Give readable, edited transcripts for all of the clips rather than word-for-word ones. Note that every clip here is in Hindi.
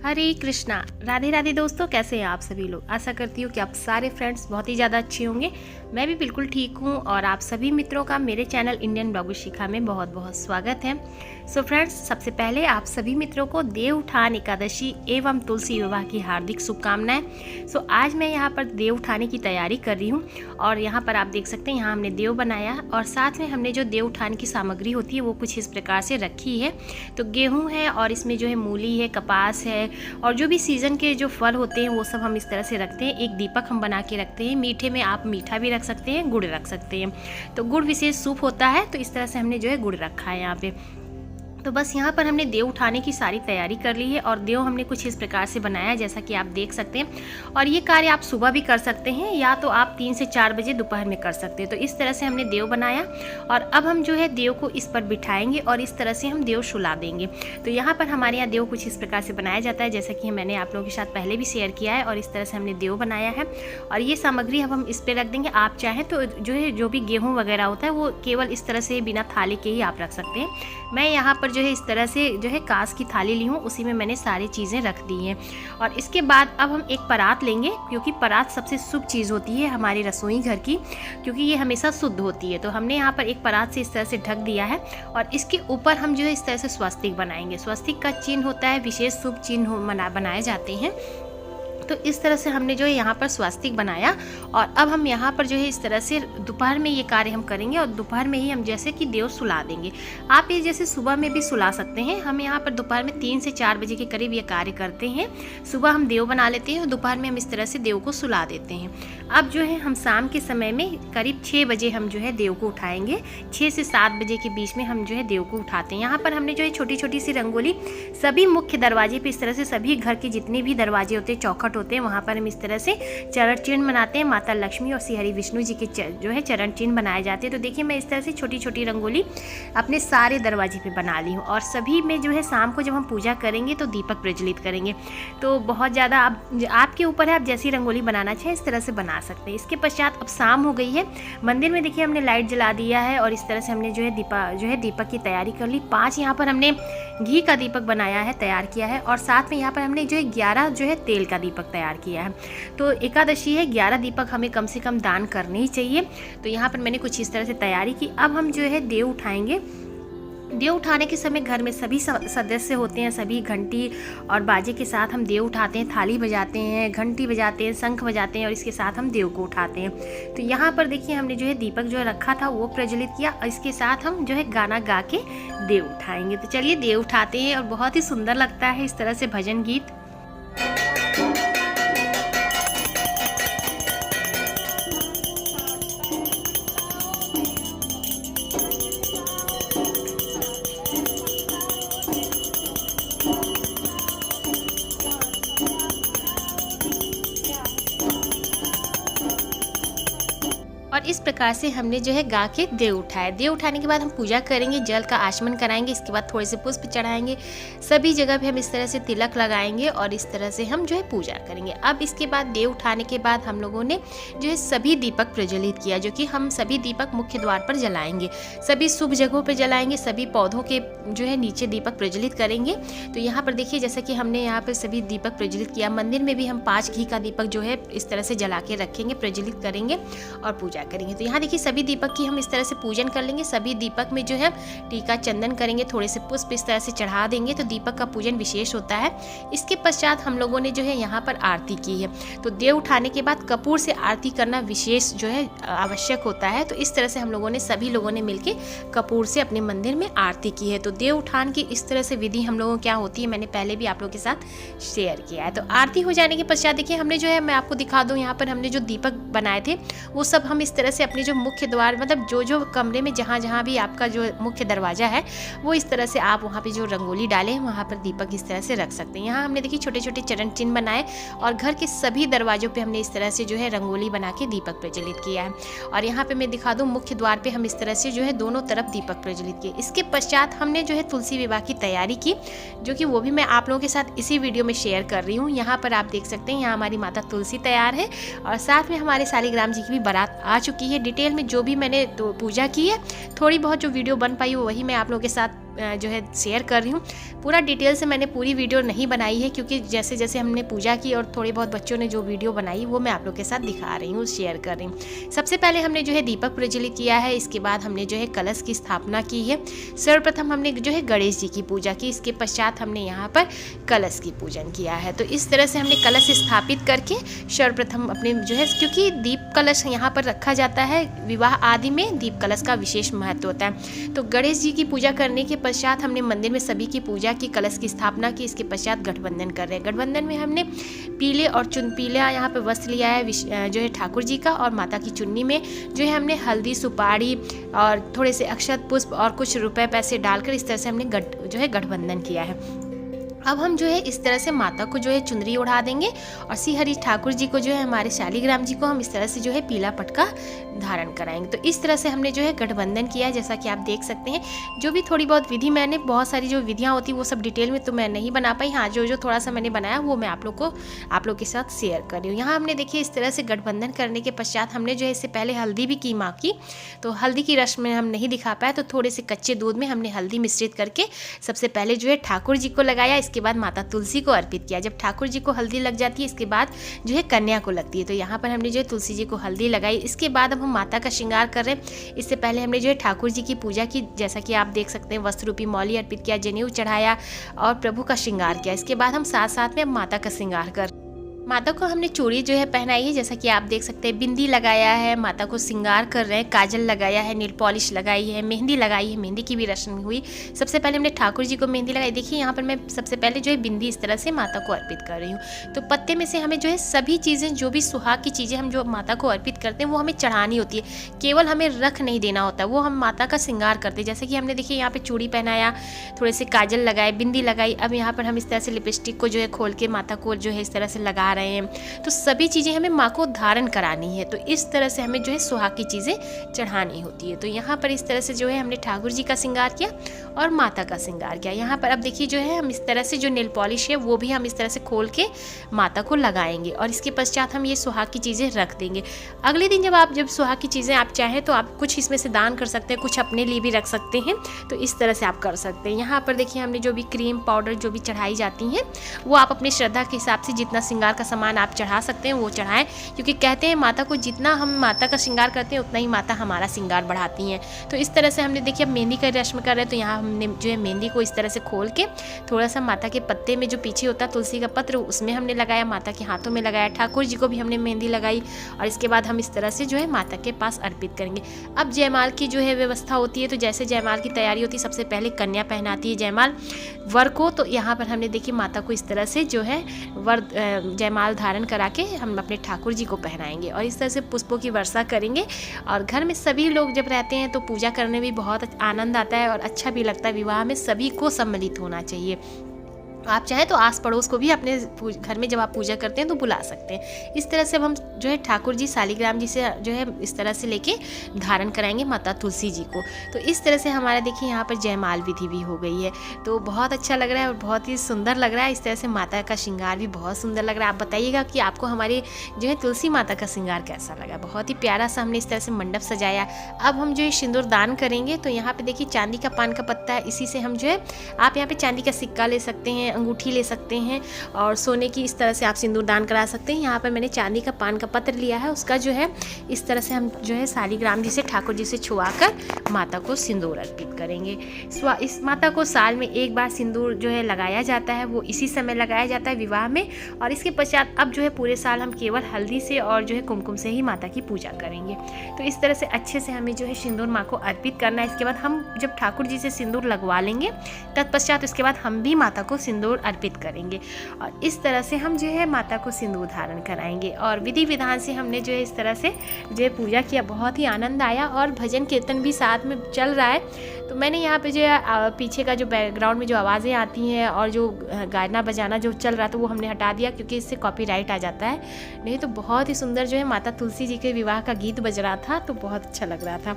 हरे कृष्णा। राधे राधे दोस्तों, कैसे हैं आप सभी लोग। आशा करती हूँ कि आप सारे फ्रेंड्स बहुत ही ज़्यादा अच्छे होंगे। मैं भी बिल्कुल ठीक हूँ और आप सभी मित्रों का मेरे चैनल इंडियन ब्लॉग शिखा में बहुत बहुत स्वागत है। सो फ्रेंड्स, सबसे पहले आप सभी मित्रों को देवउठान एकादशी एवं तुलसी विवाह की हार्दिक शुभकामनाएं। सो आज मैं यहाँ पर देव उठाने की तैयारी कर रही हूँ और यहाँ पर आप देख सकते हैं यहाँ हमने देव बनाया और साथ में हमने जो देव उठान की सामग्री होती है वो कुछ इस प्रकार से रखी है। तो गेहूँ है और इसमें जो है मूली है, कपास है और जो भी सीज़न के जो फल होते हैं वो सब हम इस तरह से रखते हैं। एक दीपक हम बना के रखते हैं। मीठे में आप मीठा भी रख सकते हैं, गुड़ रख सकते हैं। तो गुड़ विशेष शुभ होता है, तो इस तरह से हमने जो है गुड़ रखा है यहाँ पे। तो बस यहाँ पर हमने देव उठाने की सारी तैयारी कर ली है और देव हमने कुछ इस प्रकार से बनाया है जैसा कि आप देख सकते हैं। और ये कार्य आप सुबह भी कर सकते हैं या तो आप 3 से 4 बजे दोपहर में कर सकते हैं। तो इस तरह से हमने देव बनाया और अब हम जो है देव को इस पर बिठाएंगे और इस तरह से हम देव सुला देंगे। तो यहाँ पर हमारे यहाँ देव कुछ इस प्रकार से बनाया जाता है जैसा कि मैंने आप लोगों के साथ पहले भी शेयर किया है। और इस तरह से हमने देव बनाया है और ये सामग्री अब हम इस पर रख देंगे। आप चाहें तो जो भी गेहूँ वगैरह होता है वो केवल इस तरह से बिना थाली के ही आप रख सकते हैं। मैं यहाँ पर जो है इस तरह से जो है कांच की थाली ली हूँ, उसी में मैंने सारी चीज़ें रख दी हैं। और इसके बाद अब हम एक परात लेंगे, क्योंकि परात सबसे शुभ चीज़ होती है हमारी रसोई घर की, क्योंकि ये हमेशा शुद्ध होती है। तो हमने यहाँ पर एक परात से इस तरह से ढक दिया है और इसके ऊपर हम जो है इस तरह से स्वस्तिक बनाएंगे। स्वस्तिक का चिन्ह होता है, विशेष शुभ चिन्ह बनाए जाते हैं। तो इस तरह से हमने जो है यहाँ पर स्वस्तिक बनाया और अब हम यहाँ पर जो है इस तरह से दोपहर में ये कार्य हम करेंगे और दोपहर में ही हम जैसे कि देव सुला देंगे। आप ये जैसे सुबह में भी सुला सकते हैं। हम यहाँ पर दोपहर में 3 से 4 बजे के करीब ये कार्य करते हैं। सुबह हम देव बना लेते हैं और दोपहर में हम इस तरह से देव को सुला देते हैं। अब जो है हम शाम के समय में करीब 6 बजे हम जो है देव को उठाएंगे। 6 से 7 बजे के बीच में हम जो है देव को उठाते हैं। यहाँ पर हमने जो है छोटी छोटी सी रंगोली सभी मुख्य दरवाजे पे इस तरह से सभी घर के जितने भी दरवाजे होते हैं, चौखट होते हैं, वहाँ पर हम इस तरह से चरण चिन्ह बनाते हैं। माता लक्ष्मी और श्री हरि विष्णु जी के जो है चरण चिन्ह बनाए जाते हैं। तो देखिए मैं इस तरह से छोटी छोटी रंगोली अपने सारे दरवाजे पे बना ली हूँ और सभी में जो है शाम को जब हम पूजा करेंगे तो दीपक प्रज्वलित करेंगे। तो बहुत ज़्यादा आपके ऊपर है, आप जैसी रंगोली बनाना चाहें इस तरह से बना सकते हैं। इसके पश्चात अब शाम हो गई है। मंदिर में देखिए हमने लाइट जला दिया है और इस तरह से हमने जो है दीपक की तैयारी कर ली। 5 यहाँ पर हमने घी का दीपक बनाया है, तैयार किया है और साथ में यहाँ पर हमने जो है 11 जो है तेल का दीपक तैयार किया है। तो एकादशी है, 11 दीपक हमें कम से कम दान करने ही चाहिए। तो यहाँ पर मैंने कुछ इस तरह से तैयारी की। अब हम जो है देव उठाएंगे। देव उठाने के समय घर में सभी सदस्य होते हैं, सभी घंटी और बाजे के साथ हम देव उठाते हैं। थाली बजाते हैं, घंटी बजाते हैं, शंख बजाते हैं और इसके साथ हम देव को उठाते हैं। तो यहाँ पर देखिए हमने जो है दीपक जो है रखा था वो प्रज्वलित किया और इसके साथ हम जो है गाना गा के देव उठाएंगे। तो चलिए देव उठाते हैं और बहुत ही सुंदर लगता है इस तरह से भजन गीत। और इस प्रकार से हमने जो है गा के देव उठाया। देव उठाने के बाद हम पूजा करेंगे, जल का आचमन कराएंगे, इसके बाद थोड़े से पुष्प चढ़ाएंगे। सभी जगह पे हम इस तरह से तिलक लगाएंगे और इस तरह से हम जो है पूजा करेंगे। अब इसके बाद देव उठाने के बाद हम लोगों ने जो है सभी दीपक प्रज्वलित किया, जो कि हम सभी दीपक मुख्य द्वार पर जलाएंगे, सभी शुभ जगहों पर जलाएंगे, सभी पौधों के जो है नीचे दीपक प्रज्वलित करेंगे। तो यहाँ पर देखिए जैसा कि हमने यहाँ पर सभी दीपक प्रज्वलित किया। मंदिर में भी हम 5 घी का दीपक जो है इस तरह से जला के रखेंगे, प्रज्वलित करेंगे और पूजा करेंगे। तो यहाँ देखिए सभी दीपक की हम इस तरह से पूजन कर लेंगे। सभी दीपक में जो है टीका चंदन करेंगे, थोड़े से पुष्प इस तरह से चढ़ा देंगे। तो दीपक का पूजन विशेष होता है। इसके पश्चात हम लोगों ने जो है यहाँ पर आरती की है। तो देव उठाने के बाद कपूर से आरती करना विशेष जो है आवश्यक होता है। तो इस तरह से हम लोगों ने सभी लोगों ने मिलकर कपूर से अपने मंदिर में आरती की है। तो देव उठान की इस तरह से विधि हम लोगों क्या होती है मैंने पहले भी आप लोगों के साथ शेयर किया है। तो आरती हो जाने के पश्चात देखिए हमने जो है, मैं आपको दिखा दूँ, यहाँ पर हमने जो दीपक बनाए थे वो सब हम इस तरह से अपने जो मुख्य द्वार मतलब जो कमरे में जहाँ भी आपका जो मुख्य दरवाजा है वो इस तरह से आप वहाँ पे जो रंगोली डालें वहाँ पर दीपक इस तरह से रख सकते हैं। यहाँ हमने देखिए छोटे छोटे चरण चिन्ह बनाए और घर के सभी दरवाजों पे हमने इस तरह से जो है रंगोली बना के दीपक प्रज्वलित किया है। और यहाँ पे मैं दिखा दूँ मुख्य द्वार पे हम इस तरह से जो है दोनों तरफ दीपक प्रज्वलित किए। इसके पश्चात हमने जो है तुलसी विवाह की तैयारी की, जो कि वो भी मैं आप लोगों के साथ इसी वीडियो में शेयर कर रही हूँ। यहाँ पर आप देख सकते हैं यहाँ हमारी माता तुलसी तैयार है और साथ में हमारे शालिग्राम जी की भी बारात आ चुकी है। डिटेल में जो भी मैंने पूजा की है, थोड़ी बहुत जो वीडियो बन पाई वो वही मैं आप लोगों के साथ जो है शेयर कर रही हूँ। पूरा डिटेल से मैंने पूरी वीडियो नहीं बनाई है, क्योंकि जैसे जैसे हमने पूजा की और थोड़े बहुत बच्चों ने जो वीडियो बनाई वो मैं आप लोग के साथ दिखा रही हूँ, शेयर कर रही हूँ। सबसे पहले हमने जो है दीपक प्रज्वलित किया है, इसके बाद हमने जो है कलश की स्थापना की है। सर्वप्रथम हमने जो है गणेश जी की पूजा की, इसके पश्चात हमने यहाँ पर कलश की पूजन किया है। तो इस तरह से हमने कलश स्थापित करके सर्वप्रथम अपने जो है, क्योंकि दीप कलश यहाँ पर रखा जाता है, विवाह आदि में दीप कलश का विशेष महत्व होता है। तो गणेश जी की पूजा करने के पश्चात हमने मंदिर में सभी की पूजा की, कलश की स्थापना की। इसके पश्चात गठबंधन कर रहे हैं। गठबंधन में हमने पीले और पीला यहाँ पर वस्त्र लिया है जो है ठाकुर जी का, और माता की चुन्नी में जो है हमने हल्दी, सुपारी और थोड़े से अक्षत पुष्प और कुछ रुपए पैसे डालकर इस तरह से हमने जो है गठबंधन किया है। अब हम जो है इस तरह से माता को जो है चुनरी उड़ा देंगे, और श्री हरि ठाकुर जी को जो है, हमारे शालिग्राम जी को हम इस तरह से जो है पीला पटका धारण कराएंगे। तो इस तरह से हमने जो है गठबंधन किया है, जैसा कि आप देख सकते हैं। जो भी थोड़ी बहुत विधि, मैंने बहुत सारी जो विधियाँ होती वो सब डिटेल में तो मैं नहीं बना पाई। हाँ, जो थोड़ा सा मैंने बनाया वो मैं आप लोग के साथ शेयर कर रही हूँ। यहाँ हमने देखिए इस तरह से गठबंधन करने के पश्चात हमने जो है इससे पहले हल्दी भी की माँ की, तो हल्दी की रस्म में हम नहीं दिखा पाए, तो थोड़े से कच्चे दूध में हमने हल्दी मिश्रित करके सबसे पहले जो है ठाकुर जी को लगाया, इसके बाद माता तुलसी को अर्पित किया। जब ठाकुर जी को हल्दी लग जाती है, इसके बाद जो है कन्या को लगती है। तो यहाँ पर हमने जो है तुलसी जी को हल्दी लगाई। इसके बाद अब हम माता का श्रृंगार कर रहे हैं। इससे पहले हमने जो है ठाकुर जी की पूजा की, जैसा कि आप देख सकते हैं, वस्त्र रूपी मौली अर्पित किया, जनेऊ चढ़ाया और प्रभु का श्रृंगार किया। इसके बाद हम साथ साथ में माता का श्रृंगार कर, माता को हमने चूड़ी जो है पहनाई है, जैसा कि आप देख सकते हैं, बिंदी लगाया है, माता को श्रृंगार कर रहे हैं, काजल लगाया है, नेल पॉलिश लगाई है, मेहंदी लगाई है, मेहंदी की भी रस्म हुई। सबसे पहले हमने ठाकुर जी को मेहंदी लगाई। देखिए यहाँ पर मैं सबसे पहले जो है बिंदी इस तरह से माता को अर्पित कर रही हूँ। तो पत्ते में से हमें जो है सभी चीज़ें, जो भी सुहाग की चीज़ें हम जो माता को अर्पित करते हैं वो हमें चढ़ानी होती है, केवल हमें रख नहीं देना होता, वो हम माता का श्रृंगार करते हैं। जैसे कि हमने देखिए यहाँ पर चूड़ी पहनाया, थोड़े से काजल लगाए, बिंदी लगाई। अब यहाँ पर हम इस तरह से लिपस्टिक को जो है खोल के माता को जो है इस तरह से लगा रहे हैं। तो सभी चीज़ें हमें माँ को धारण करानी है, तो इस तरह से हमें जो है सुहाग की चीज़ें चढ़ानी होती है। तो यहाँ पर इस तरह से जो है हमने ठाकुर जी का श्रृंगार किया और माता का श्रृंगार किया। यहाँ पर अब देखिए जो है हम इस तरह से जो नेल पॉलिश है वो भी हम इस तरह से खोल के माता को लगाएंगे, और इसके पश्चात हम ये सुहाग की चीज़ें रख देंगे। अगले दिन जब सुहाग की चीज़ें आप चाहें तो आप कुछ इसमें से दान कर सकते हैं, कुछ अपने लिए भी रख सकते हैं। तो इस तरह से आप कर सकते हैं। यहाँ पर देखिए हमने जो भी क्रीम पाउडर जो भी चढ़ाई जाती हैं वो आप अपनी श्रद्धा के हिसाब से जितना श्रृंगार का सामान आप चढ़ा सकते हैं वो चढ़ाएं, क्योंकि कहते हैं माता को जितना हम माता का श्रृंगार करते हैं उतना ही माता हमारा श्रृंगार बढ़ाती हैं। तो इस तरह से हमने देखिए अब मेहंदी का रस्म कर रहे हैं, तो यहाँ हमने जो है मेहंदी को इस तरह से खोल के थोड़ा सा माता के पत्ते में जो पीछे होता है तुलसी का पत्र उसमें हमने लगाया, माता के हाथों में लगाया, ठाकुर जी को भी हमने मेहंदी लगाई, और इसके बाद हम इस तरह से जो है माता के पास अर्पित करेंगे। अब जयमाल की जो है व्यवस्था होती है, तो जैसे जयमाल की तैयारी होती है, सबसे पहले कन्या पहनाती है जयमाल वर को। तो यहाँ पर हमने देखिए माता को इस तरह से जो है जयमाल धारण करा के हम अपने ठाकुर जी को पहनाएंगे, और इस तरह से पुष्पों की वर्षा करेंगे। और घर में सभी लोग जब रहते हैं तो पूजा करने में बहुत आनंद आता है और अच्छा भी लगता है। विवाह में सभी को सम्मिलित होना चाहिए। आप चाहें तो आस पड़ोस को भी अपने घर में जब आप पूजा करते हैं तो बुला सकते हैं। इस तरह से अब हम जो है ठाकुर जी शालिग्राम जी से जो है इस तरह से लेके धारण कराएंगे माता तुलसी जी को। तो इस तरह से हमारा देखिए यहाँ पर जयमाल विधि भी हो गई है, तो बहुत अच्छा लग रहा है और बहुत ही सुंदर लग रहा है। इस तरह से माता का श्रृंगार भी बहुत सुंदर लग रहा है। आप बताइएगा कि आपको हमारे जो है तुलसी माता का श्रृंगार कैसा लगा। बहुत ही प्यारा सा हमने इस तरह से मंडप सजाया। अब हम जो है सिंदूर दान करेंगे, तो यहाँ पे देखिए चांदी का पान का पत्ता है, इसी से हम जो है, आप यहाँ पे चांदी का सिक्का ले सकते हैं, अंगूठी ले सकते हैं, और सोने की इस तरह से आप सिंदूर दान करा सकते हैं। यहाँ पर मैंने चांदी का पान का पत्र लिया है, उसका जो है इस तरह से हम जो है शालिग्राम जी से ठाकुर जी से छुआकर माता को सिंदूर अर्पित करेंगे। इस माता को साल में एक बार सिंदूर जो है लगाया जाता है, वो इसी समय लगाया जाता है विवाह में। और इसके पश्चात अब जो है पूरे साल हम केवल हल्दी से और जो है कुमकुम से ही माता की पूजा करेंगे। तो इस तरह से अच्छे से हमें जो है सिंदूर माँ को अर्पित करना है। इसके बाद हम जब ठाकुर जी से सिंदूर लगवा लेंगे तत्पश्चात उसके बाद हम भी माता को सिंदूर अर्पित करेंगे, और इस तरह से हम जो है माता को सिंदूर धारण कराएंगे। और विधि विधान से हमने जो है इस तरह से जो है पूजा किया। बहुत ही आनंद आया, और भजन कीर्तन भी साथ में चल रहा है। तो मैंने यहाँ पे जो है पीछे का जो बैकग्राउंड में जो आवाज़ें आती हैं और जो गाना बजाना जो चल रहा था वो हमने हटा दिया, क्योंकि इससे कॉपीराइट आ जाता है। नहीं तो बहुत ही सुंदर जो है माता तुलसी जी के विवाह का गीत बज रहा था, तो बहुत अच्छा लग रहा था।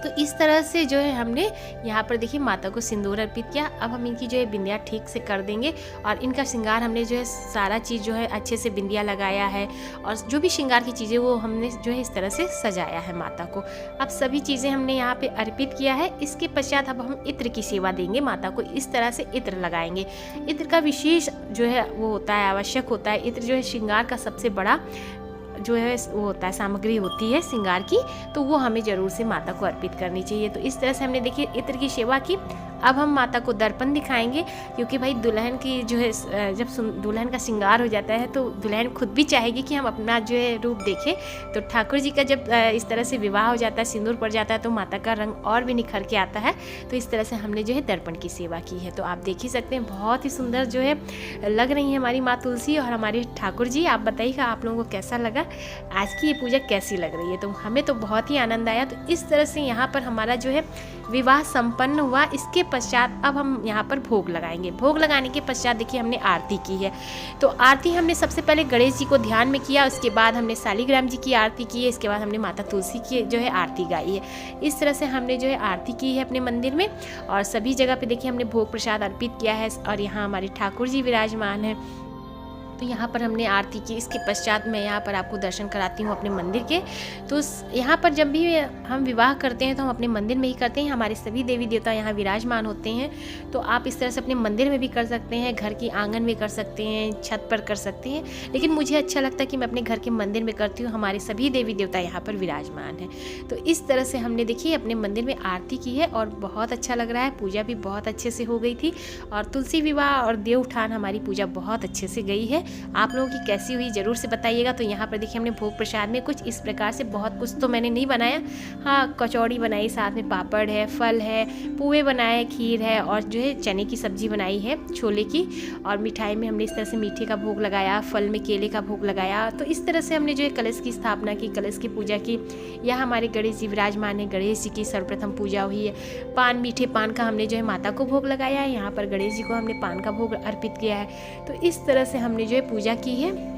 तो इस तरह से जो है हमने यहाँ पर देखिए माता को सिंदूर अर्पित किया। अब हम इनकी जो है बिंदिया ठीक से कर देंगे और इनका श्रृंगार हमने जो है सारा चीज़ जो है अच्छे से बिंदिया लगाया है और जो भी श्रृंगार की चीज़ें वो हमने जो है इस तरह से सजाया है माता को। अब सभी चीज़ें हमने यहाँ पे अर्पित किया है। इसके पश्चात अब हम इत्र की सेवा देंगे माता को। इस तरह से इत्र लगाएंगे। इत्र का विशेष जो है वो होता है, आवश्यक होता है। इत्र जो है श्रृंगार का सबसे बड़ा जो है वो होता है, सामग्री होती है श्रृंगार की, तो वो हमें ज़रूर से माता को अर्पित करनी चाहिए। तो इस तरह से हमने देखिए इत्र की सेवा की। अब हम माता को दर्पण दिखाएंगे, क्योंकि भाई दुल्हन की जो है जब दुल्हन का श्रृंगार हो जाता है तो दुल्हन खुद भी चाहेगी कि हम अपना जो है रूप देखें। तो ठाकुर जी का जब इस तरह से विवाह हो जाता है, सिंदूर पड़ जाता है, तो माता का रंग और भी निखर के आता है। तो इस तरह से हमने जो है दर्पण की सेवा की है। तो आप देख ही सकते हैं बहुत ही सुंदर जो है लग रही है हमारी माँ तुलसी और हमारे ठाकुर जी। आप बताइएगा आप लोगों को कैसा लगा, आज की ये पूजा कैसी लग रही है। तो हमें तो बहुत ही आनंद आया। तो इस तरह से यहाँ पर हमारा जो है विवाह संपन्न हुआ। इसके पश्चात अब हम यहाँ पर भोग लगाएंगे। भोग लगाने के पश्चात देखिए हमने आरती की है। तो आरती हमने सबसे पहले गणेश जी को ध्यान में किया, उसके बाद हमने शालिग्राम जी की आरती की है, इसके बाद हमने माता तुलसी की जो है आरती गाई है। इस तरह से हमने जो है आरती की है अपने मंदिर में और सभी जगह पे देखिए हमने भोग प्रसाद अर्पित किया है। और यहाँ हमारे ठाकुर जी विराजमान हैं। तो यहाँ पर हमने आरती की। इसके पश्चात मैं यहाँ पर आपको दर्शन कराती हूँ अपने मंदिर के। तो यहाँ पर जब भी हम विवाह करते हैं तो हम अपने मंदिर में ही करते हैं। हमारे सभी देवी देवता यहाँ विराजमान होते हैं। तो आप इस तरह से अपने मंदिर में भी कर सकते हैं, घर की आंगन में कर सकते हैं, छत पर कर सकते हैं। लेकिन मुझे अच्छा लगता है कि मैं अपने घर के मंदिर में करती हूँ। हमारे सभी देवी देवता यहाँ पर विराजमान हैं। तो इस तरह से हमने देखिए अपने मंदिर में आरती की है और बहुत अच्छा लग रहा है। पूजा भी बहुत अच्छे से हो गई थी और तुलसी विवाह और देव उठान हमारी पूजा बहुत अच्छे से गई है। आप लोगों की कैसी हुई ज़रूर से बताइएगा। तो यहाँ पर देखिए हमने भोग प्रसाद में कुछ इस प्रकार से, बहुत कुछ तो मैंने नहीं बनाया, हाँ कचौड़ी बनाई, साथ में पापड़ है, फल है, पुए बनाए, खीर है और जो है चने की सब्जी बनाई है छोले की। और मिठाई में हमने इस तरह से मीठे का भोग लगाया, फल में केले का भोग लगाया। तो इस तरह से हमने जो है कलश की स्थापना की, कलश की पूजा की। यहाँ हमारे गणेश जी विराजमान है। गणेश जी की सर्वप्रथम पूजा हुई है। पान, मीठे पान का हमने जो है माता को भोग लगाया है। यहाँ पर गणेश जी को हमने पान का भोग अर्पित किया है। तो इस तरह से हमने जो है पूजा की है।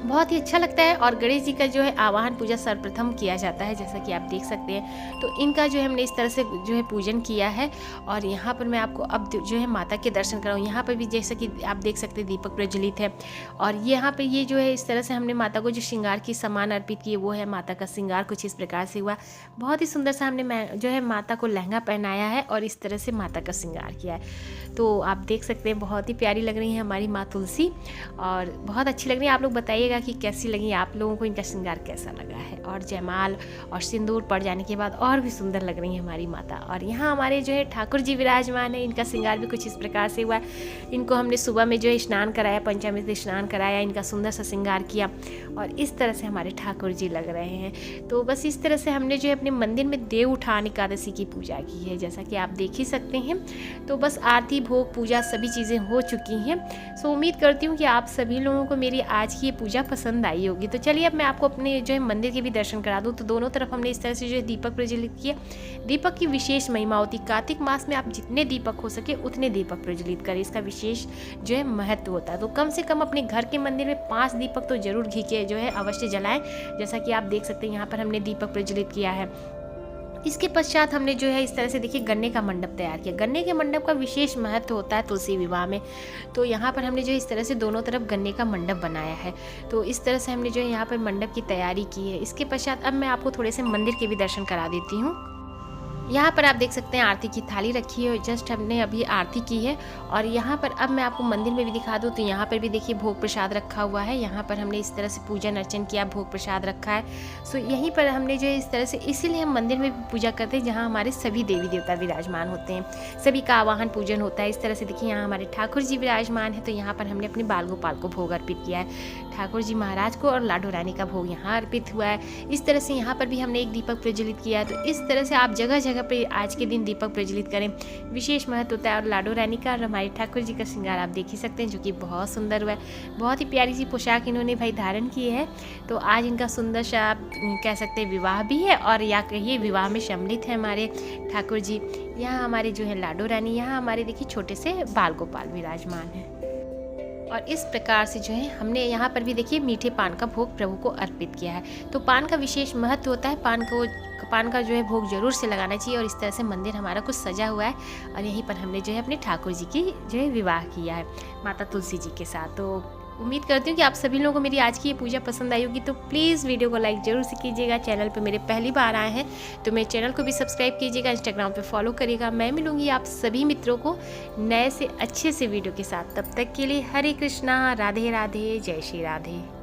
बहुत ही अच्छा लगता है। और गणेश जी का जो है आवाहन पूजा सर्वप्रथम किया जाता है, जैसा कि आप देख सकते हैं। तो इनका जो है हमने इस तरह से जो है पूजन किया है। और यहाँ पर मैं आपको अब जो है माता के दर्शन कराऊँ। यहाँ पर भी जैसा कि आप देख सकते हैं दीपक प्रज्वलित है। और यहाँ पर ये जो है इस तरह से हमने माता को जो श्रृंगार की सामान अर्पित किए वो है। माता का श्रृंगार कुछ इस प्रकार से हुआ। बहुत ही सुंदर सा हमने जो है माता को लहंगा पहनाया है और इस तरह से माता का श्रृंगार किया है। तो आप देख सकते हैं बहुत ही प्यारी लग रही है हमारी माँ तुलसी और बहुत अच्छी लग रही है। आप लोग बताइएगा कि कैसी लगी, आप लोगों को इनका श्रृंगार कैसा लगा है। और जयमाल और सिंदूर पड़ जाने के बाद और भी सुंदर लग रही है हमारी माता। और यहाँ हमारे जो है ठाकुर जी विराजमान है। इनका श्रृंगार भी कुछ इस प्रकार से हुआ है। इनको हमने सुबह में जो है स्नान कराया, पंचामृत से स्नान कराया, इनका सुंदर सा श्रृंगार किया और इस तरह से हमारे ठाकुर जी लग रहे हैं। तो बस इस तरह से हमने जो है अपने मंदिर में देव उठान एकादशी की पूजा की है, जैसा कि आप देख ही सकते हैं। तो बस आरती, भोग, पूजा सभी चीज़ें हो चुकी हैं। सो उम्मीद करती हूँ कि आप सभी लोगों को मेरी आज की ये पूजा पसंद आई होगी। तो चलिए अब मैं आपको अपने जो है मंदिर के भी दर्शन करा दूँ। तो दोनों तरफ हमने इस तरह से जो है दीपक प्रज्वलित किया। दीपक की विशेष महिमा होती, कार्तिक मास में आप जितने दीपक हो सके उतने दीपक प्रज्वलित करें, इसका विशेष जो है महत्व होता है। तो कम से कम अपने घर के मंदिर में 5 दीपक तो जरूर घी के जो है अवश्य जलाएं, जैसा कि आप देख सकते हैं यहाँ पर हमने दीपक प्रज्वलित किया है। इसके पश्चात हमने जो है इस तरह से देखिए गन्ने का मंडप तैयार किया। गन्ने के मंडप का विशेष महत्व होता है तुलसी विवाह में। तो यहाँ पर हमने जो इस तरह से दोनों तरफ गन्ने का मंडप बनाया है। तो इस तरह से हमने जो है यहाँ पर मंडप की तैयारी की है। इसके पश्चात अब मैं आपको थोड़े से मंदिर के भी दर्शन करा देती हूँ। यहाँ पर आप देख सकते हैं आरती की थाली रखी है और जस्ट हमने अभी आरती की है। और यहाँ पर अब मैं आपको मंदिर में भी दिखा दूँ। तो यहाँ पर भी देखिए भोग प्रसाद रखा हुआ है। यहाँ पर हमने इस तरह से पूजन अर्चन किया, भोग प्रसाद रखा है। सो यहीं पर हमने जो है इस तरह से, इसीलिए हम मंदिर में भी पूजा करते हैं जहाँ हमारे सभी देवी देवता विराजमान होते हैं, सभी का आवाहन पूजन होता है। इस तरह से देखिए यहाँ हमारे ठाकुर जी विराजमान है। तो यहाँ पर हमने अपने बाल गोपाल को भोग अर्पित किया है, ठाकुर जी महाराज को, और लाडो रानी का भोग यहाँ अर्पित हुआ है। इस तरह से यहाँ पर भी हमने एक दीपक प्रज्वलित किया है। तो इस तरह से आप जगह जगह पे आज के दिन दीपक प्रज्वलित करें, विशेष महत्व होता है। और लाडो रानी का और हमारे ठाकुर जी का श्रृंगार आप देख ही सकते हैं, जो कि बहुत सुंदर हुआ है। बहुत ही प्यारी सी पोशाक इन्होंने भाई धारण की है। तो आज इनका सुंदर सा आप कह सकते हैं विवाह भी है, और या कहिए विवाह में सम्मिलित है हमारे ठाकुर जी। यहाँ हमारे जो है लाडो रानी, यहाँ हमारे देखिए छोटे से बाल गोपाल विराजमान है। और इस प्रकार से जो है हमने यहाँ पर भी देखिए मीठे पान का भोग प्रभु को अर्पित किया है। तो पान का विशेष महत्व होता है, पान का जो है भोग जरूर से लगाना चाहिए। और इस तरह से मंदिर हमारा कुछ सजा हुआ है और यहीं पर हमने जो है अपने ठाकुर जी की जो है विवाह किया है माता तुलसी जी के साथ। तो उम्मीद करती हूँ कि आप सभी लोगों को मेरी आज की ये पूजा पसंद आई होगी। तो प्लीज़ वीडियो को लाइक जरूर से कीजिएगा। चैनल पे मेरे पहली बार आए हैं तो मेरे चैनल को भी सब्सक्राइब कीजिएगा, इंस्टाग्राम पे फॉलो करिएगा। मैं मिलूँगी आप सभी मित्रों को नए से अच्छे से वीडियो के साथ। तब तक के लिए हरे कृष्णा, राधे राधे, जय श्री राधे।